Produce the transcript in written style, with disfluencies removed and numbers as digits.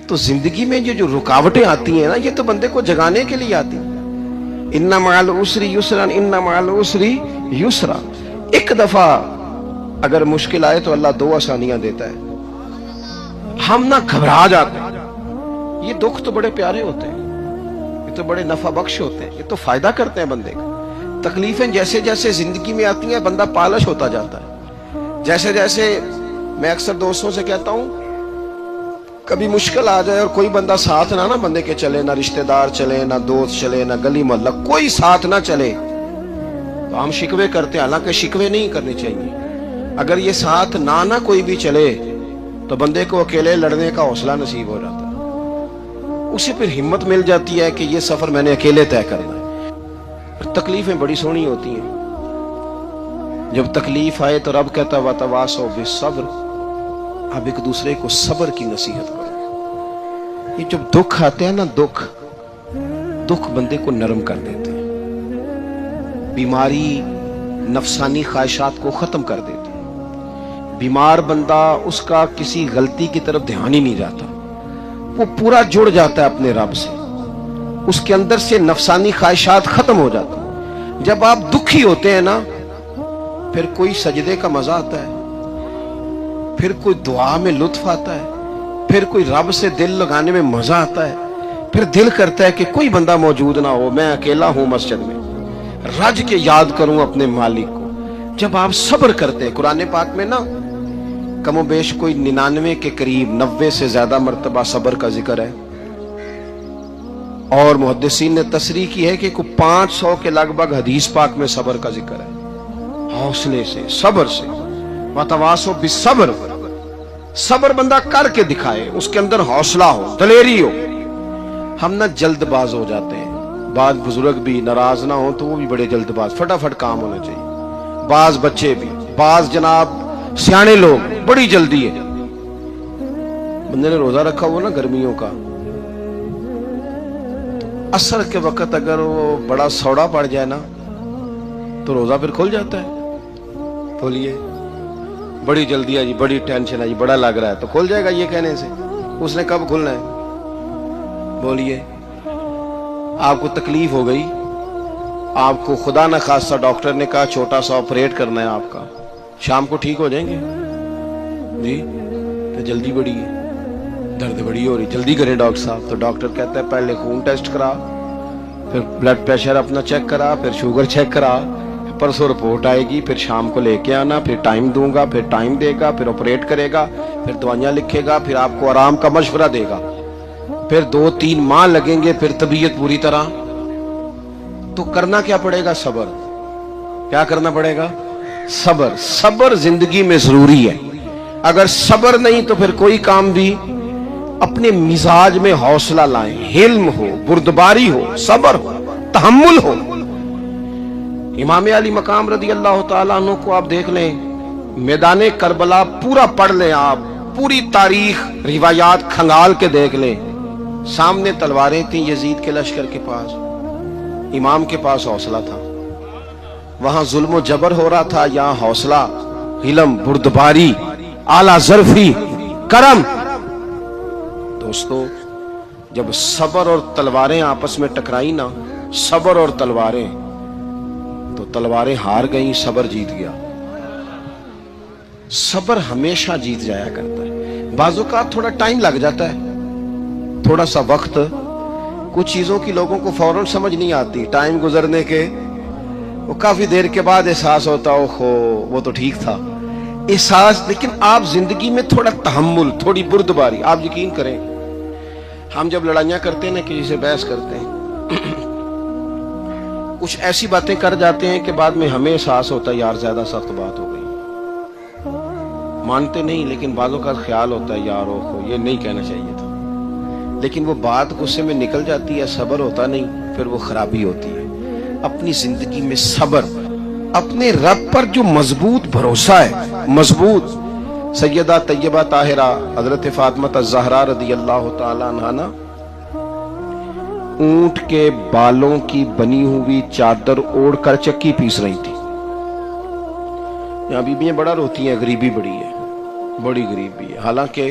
تو زندگی میں یہ جو رکاوٹیں آتی ہیں نا، یہ تو بندے کو جگانے کے لیے آتی ہیں۔ ان مع العسر یسرا، ان مع العسر یسرا۔ ایک دفعہ اگر مشکل آئے تو اللہ دو آسانیاں دیتا ہے، ہم نہ گھبرا جاتے ہیں۔ یہ دکھ تو بڑے پیارے ہوتے ہیں، یہ تو بڑے نفع بخش ہوتے ہیں، یہ تو فائدہ کرتے ہیں بندے کا۔ تکلیفیں جیسے جیسے زندگی میں آتی ہیں بندہ پالش ہوتا جاتا ہے۔ جیسے جیسے میں اکثر دوستوں سے کہتا ہوں، کبھی مشکل آ جائے اور کوئی بندہ ساتھ نہ بندے کے چلے، نہ رشتہ دار چلے، نہ دوست چلے، نہ گلی محلہ، کوئی ساتھ نہ چلے تو ہم شکوے کرتے ہیں، حالانکہ شکوے نہیں کرنے چاہیے۔ اگر یہ ساتھ نہ کوئی بھی چلے تو بندے کو اکیلے لڑنے کا حوصلہ نصیب ہو جاتا ہے، اسے پھر ہمت مل جاتی ہے کہ یہ سفر میں نے اکیلے طے کرنا ہے۔ تکلیفیں بڑی سونی ہوتی ہیں، جب تکلیف آئے تو رب کہتا ہے وَتَوَاصَوْا بِالصَّبْرِ، اب ایک دوسرے کو صبر کی نصیحت کرو۔ یہ جب دکھ آتے ہیں نا، دکھ بندے کو نرم کر دیتے ہیں، بیماری نفسانی خواہشات کو ختم کر دیتی ہے۔ بیمار بندہ، اس کا کسی غلطی کی طرف دھیان ہی نہیں جاتا، وہ پورا جڑ جاتا ہے اپنے رب سے، اس کے اندر سے نفسانی خواہشات ختم ہو جاتا ہے۔ جب آپ دکھی ہوتے ہیں نا، پھر کوئی سجدے کا مزہ آتا ہے، پھر کوئی دعا میں لطف آتا ہے، پھر کوئی رب سے دل لگانے میں مزہ آتا ہے، پھر دل کرتا ہے کہ کوئی بندہ موجود نہ ہو، میں اکیلا ہوں مسجد میں، رج کے یاد کروں اپنے مالک کو۔ جب آپ صبر کرتے ہیں، قرآن پاک میں نا کم و بیش کوئی 99 کے قریب، 90 سے زیادہ مرتبہ صبر کا ذکر ہے، اور محدثین نے تصریح کی ہے کہ کوئی 500 کے لگ بھگ حدیث پاک میں صبر کا ذکر ہے۔ حوصلے سے، صبر سے، وَتَوَاصَوْا بِالصَّبْرِ، صبر بندہ کر کے دکھائے، اس کے اندر حوصلہ ہو، دلیری ہو۔ ہم نہ جلد باز ہو جاتے ہیں، بعض بزرگ بھی ناراض نہ ہوں تو وہ بھی بڑے جلد باز، فٹافٹ کام ہونا چاہیے۔ بعض بچے بھی، بعض جناب سیانے لوگ، بڑی جلدی ہے۔ بندے نے روزہ رکھا ہوا نا گرمیوں کا، عصر کے وقت اگر وہ بڑا سوڑا پڑ جائے نا تو روزہ پھر کھل جاتا ہے۔ بولیے بڑی جلدی ہے جی، بڑی ٹینشن ہے جی، بڑا لگ رہا ہے، تو کھل جائے گا یہ کہنے سے؟ اس نے کب کھلنا ہے؟ بولیے آپ کو تکلیف ہو گئی، آپ کو خدا نہ خواستہ ڈاکٹر نے کہا چھوٹا سا آپریٹ کرنا ہے آپ کا، شام کو ٹھیک ہو جائیں گے جی؟ تو جلدی بڑی ہے، درد بڑی ہو رہی، جلدی کریں ڈاکٹر صاحب۔ تو ڈاکٹر کہتا ہے پہلے خون ٹیسٹ کرا، پھر بلڈ پریشر اپنا چیک کرا، پھر شوگر چیک کرا، پرسوں رپورٹ آئے گی، پھر شام کو لے کے آنا، پھر ٹائم دوں گا، پھر ٹائم دے گا، پھر آپریٹ کرے گا، پھر دوائیاں لکھے گا، پھر آپ کو آرام کا مشورہ دے گا، پھر 2-3 ماہ لگیں گے، پھر طبیعت بری طرح۔ تو کرنا کیا پڑے گا؟ صبر۔ کیا کرنا پڑے گا؟ صبر۔ صبر زندگی میں ضروری ہے۔ اگر صبر نہیں تو پھر کوئی کام بھی، اپنے مزاج میں حوصلہ لائیں، حلم ہو، بردباری ہو، صبر ہو، تحمل ہو۔ امام علی مقام رضی اللہ تعالیٰ عنہ کو آپ دیکھ لیں، میدان کربلا پورا پڑھ لیں، آپ پوری تاریخ روایات کھنگال کے دیکھ لیں، سامنے تلواریں تھیں یزید کے لشکر کے پاس، امام کے پاس حوصلہ تھا۔ وہاں ظلم و جبر ہو رہا تھا، یہاں حوصلہ، حلم، بردباری، اعلیٰ ظرفی، کرم۔ دوستو جب صبر اور تلواریں آپس میں ٹکرائی نا، صبر اور تلواریں، تو تلواریں ہار گئیں، صبر جیت گیا۔ صبر ہمیشہ جیت جایا کرتا ہے۔ بعض اوقات تھوڑا ٹائم لگ جاتا ہے، تھوڑا سا وقت، کچھ چیزوں کی لوگوں کو فوراً سمجھ نہیں آتی، ٹائم گزرنے کے وہ کافی دیر کے بعد احساس ہوتا ہے اوہو وہ تو ٹھیک تھا، احساس۔ لیکن آپ زندگی میں تھوڑا تحمل، تھوڑی بردباری، آپ یقین کریں ہم جب لڑائیاں کرتے ہیں نا، کسی سے بحث کرتے ہیں، کچھ ایسی باتیں کر جاتے ہیں کہ بعد میں ہمیں احساس ہوتا ہے یار زیادہ سخت بات ہو گئی، مانتے نہیں، لیکن بعضوں کا خیال ہوتا ہے یار اوہو یہ نہیں کہنا چاہیے تھا، لیکن وہ بات غصے میں نکل جاتی ہے، صبر ہوتا نہیں، پھر وہ خرابی ہوتی ہے۔ اپنی زندگی میں صبر، اپنے رب پر جو مضبوط بھروسہ ہے، مضبوط۔ سیدہ طیبہ طاہرہ حضرت فاطمہ الزہرا رضی اللہ تعالی عنہا اونٹ کے بالوں کی بنی ہوئی چادر اوڑھ کر چکی پیس رہی تھی۔ یہاں بیویاں بڑا روتی ہیں، غریبی بڑی ہے، بڑی غریبی ہے، حالانکہ